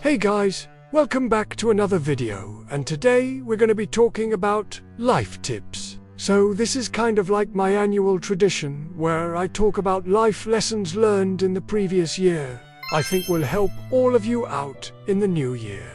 Hey guys, welcome back to another video, and today we're going to be talking about life tips. So this is kind of like my annual tradition where I talk about life lessons learned in the previous year. I think will help all of you out in the new year.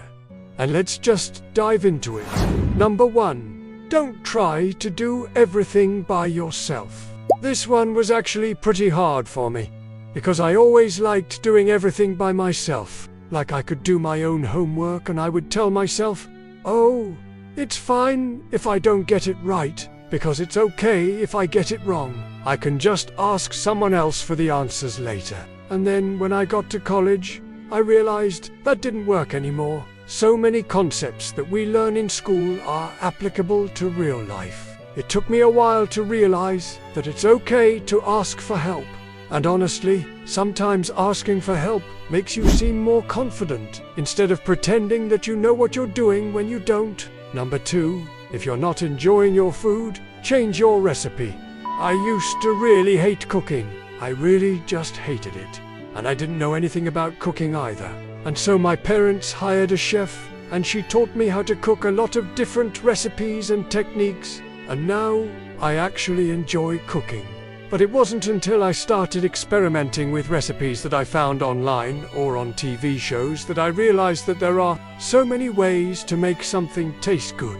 And let's just dive into it. Number 1, don't try to do everything by yourself. This one was actually pretty hard for me, because I always liked doing everything by myself. Like I could do my own homework and I would tell myself, oh, it's fine if I don't get it right, because it's okay if I get it wrong. I can just ask someone else for the answers later. And then when I got to college, I realized that didn't work anymore. So many concepts that we learn in school are applicable to real life. It took me a while to realize that it's okay to ask for help. And honestly, sometimes asking for help makes you seem more confident, instead of pretending that you know what you're doing when you don't. Number 2, if you're not enjoying your food, change your recipe. I used to really hate cooking. I really just hated it. And I didn't know anything about cooking either. And so my parents hired a chef, and she taught me how to cook a lot of different recipes and techniques. And now I actually enjoy cooking. But it wasn't until I started experimenting with recipes that I found online or on TV shows that I realized that there are so many ways to make something taste good.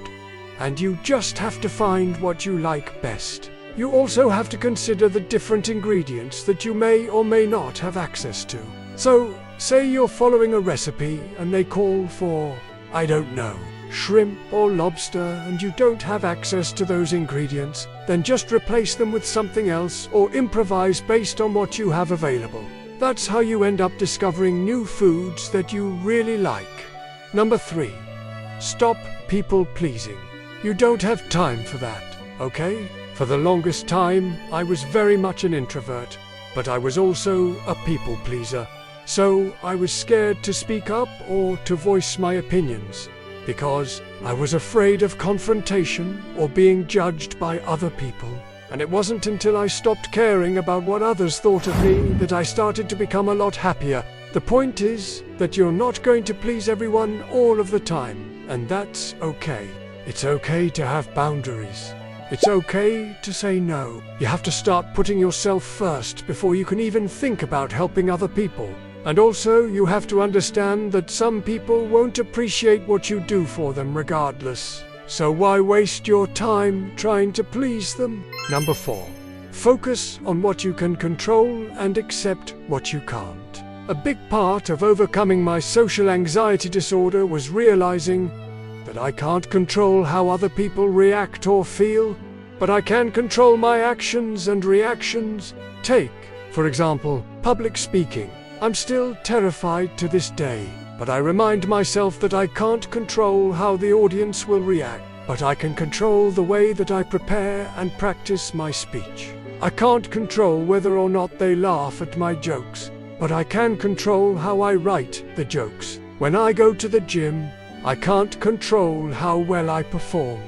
And you just have to find what you like best. You also have to consider the different ingredients that you may or may not have access to. So, say you're following a recipe and they call for, I don't know, shrimp or lobster, and you don't have access to those ingredients, then just replace them with something else or improvise based on what you have available. That's how you end up discovering new foods that you really like. Number 3, stop people pleasing. You don't have time for that, okay? For the longest time, I was very much an introvert, but I was also a people pleaser. So I was scared to speak up or to voice my opinions, because I was afraid of confrontation or being judged by other people. And it wasn't until I stopped caring about what others thought of me that I started to become a lot happier. The point is that you're not going to please everyone all of the time, and that's okay. It's okay to have boundaries. It's okay to say no. You have to start putting yourself first before you can even think about helping other people. And also, you have to understand that some people won't appreciate what you do for them regardless. So why waste your time trying to please them? Number 4, focus on what you can control and accept what you can't. A big part of overcoming my social anxiety disorder was realizing that I can't control how other people react or feel, but I can control my actions and reactions. Take, for example, public speaking. I'm still terrified to this day, but I remind myself that I can't control how the audience will react, but I can control the way that I prepare and practice my speech. I can't control whether or not they laugh at my jokes, but I can control how I write the jokes. When I go to the gym, I can't control how well I perform,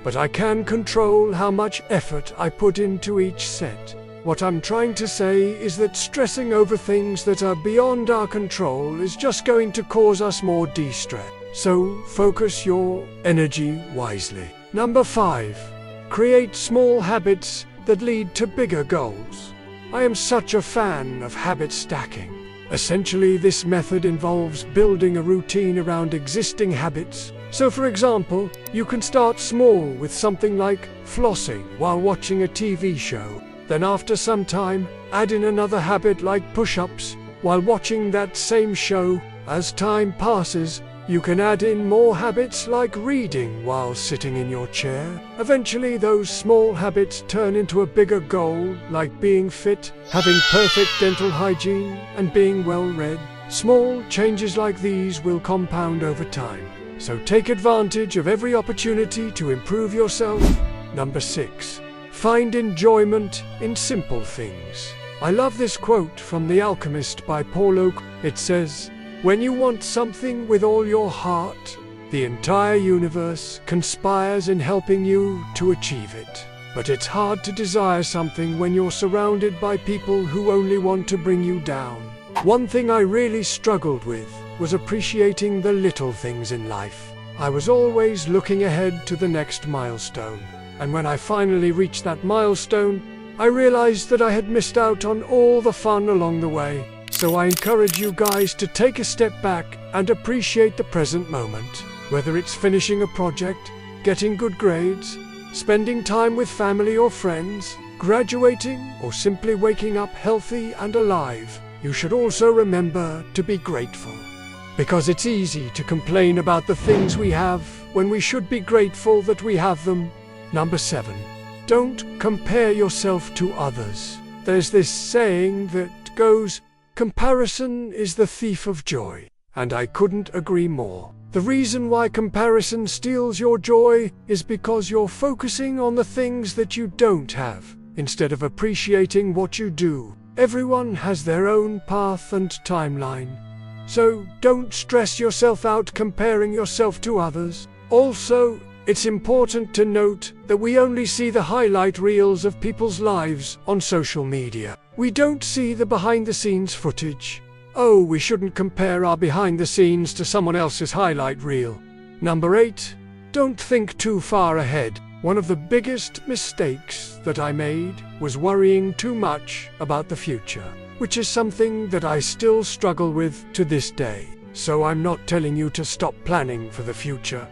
but I can control how much effort I put into each set. What I'm trying to say is that stressing over things that are beyond our control is just going to cause us more de-stress. So focus your energy wisely. Number 5, create small habits that lead to bigger goals. I am such a fan of habit stacking. Essentially, this method involves building a routine around existing habits. So for example, you can start small with something like flossing while watching a TV show. Then after some time, add in another habit like push-ups while watching that same show. As time passes, you can add in more habits like reading while sitting in your chair. Eventually, those small habits turn into a bigger goal, like being fit, having perfect dental hygiene, and being well-read. Small changes like these will compound over time. So take advantage of every opportunity to improve yourself. Number 6. Find enjoyment in simple things. I love this quote from The Alchemist by Paulo Coelho. It says, "When you want something with all your heart, the entire universe conspires in helping you to achieve it. But it's hard to desire something when you're surrounded by people who only want to bring you down." One thing I really struggled with was appreciating the little things in life. I was always looking ahead to the next milestone. And when I finally reached that milestone, I realized that I had missed out on all the fun along the way. So I encourage you guys to take a step back and appreciate the present moment. Whether it's finishing a project, getting good grades, spending time with family or friends, graduating, or simply waking up healthy and alive, you should also remember to be grateful. Because it's easy to complain about the things we have when we should be grateful that we have them. Number 7. Don't compare yourself to others. There's this saying that goes, "Comparison is the thief of joy." And I couldn't agree more. The reason why comparison steals your joy is because you're focusing on the things that you don't have, instead of appreciating what you do. Everyone has their own path and timeline. So don't stress yourself out comparing yourself to others. Also, it's important to note that we only see the highlight reels of people's lives on social media. We don't see the behind-the-scenes footage. Oh, we shouldn't compare our behind-the-scenes to someone else's highlight reel. Number 8. Don't think too far ahead. One of the biggest mistakes that I made was worrying too much about the future, which is something that I still struggle with to this day. So I'm not telling you to stop planning for the future,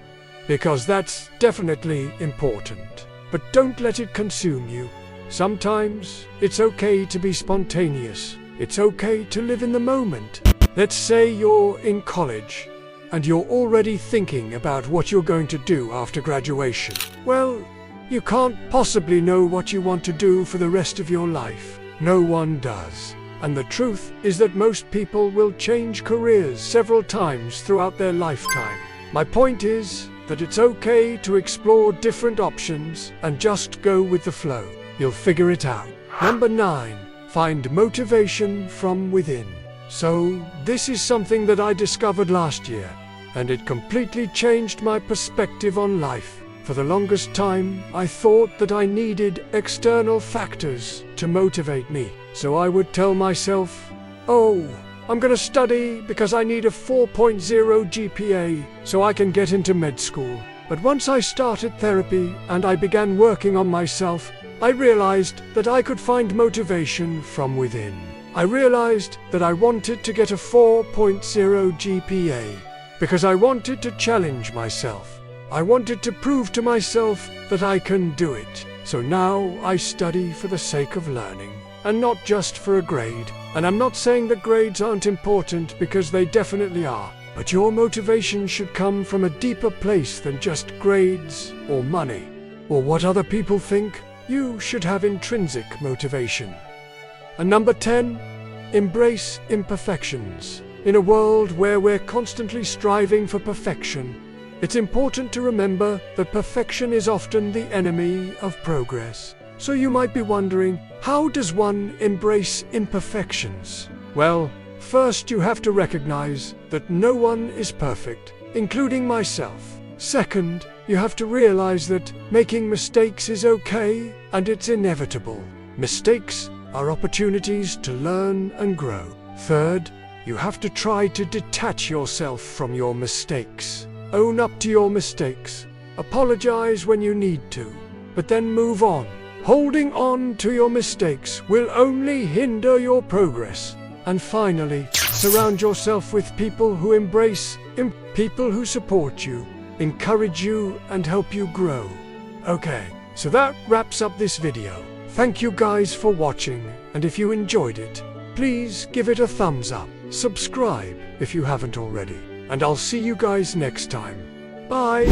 because that's definitely important. But don't let it consume you. Sometimes it's okay to be spontaneous. It's okay to live in the moment. Let's say you're in college and you're already thinking about what you're going to do after graduation. Well, you can't possibly know what you want to do for the rest of your life. No one does. And the truth is that most people will change careers several times throughout their lifetime. My point is that it's okay to explore different options and just go with the flow. You'll figure it out. Number 9. Find motivation from within. So, this is something that I discovered last year, and it completely changed my perspective on life. For the longest time, I thought that I needed external factors to motivate me. So I would tell myself, oh, I'm going to study because I need a 4.0 GPA so I can get into med school. But once I started therapy and I began working on myself, I realized that I could find motivation from within. I realized that I wanted to get a 4.0 GPA because I wanted to challenge myself. I wanted to prove to myself that I can do it. So now I study for the sake of learning, and not just for a grade. And I'm not saying that grades aren't important, because they definitely are. But your motivation should come from a deeper place than just grades or money or what other people think. You should have intrinsic motivation. And number 10, embrace imperfections. In a world where we're constantly striving for perfection, it's important to remember that perfection is often the enemy of progress. So you might be wondering, how does one embrace imperfections? Well, first you have to recognize that no one is perfect, including myself. Second, you have to realize that making mistakes is okay and it's inevitable. Mistakes are opportunities to learn and grow. Third, you have to try to detach yourself from your mistakes. Own up to your mistakes. Apologize when you need to, but then move on. Holding on to your mistakes will only hinder your progress. And finally, surround yourself with people who embrace, people who support you, encourage you, and help you grow. Okay, so that wraps up this video. Thank you guys for watching, and if you enjoyed it, please give it a thumbs up. Subscribe if you haven't already, and I'll see you guys next time. Bye!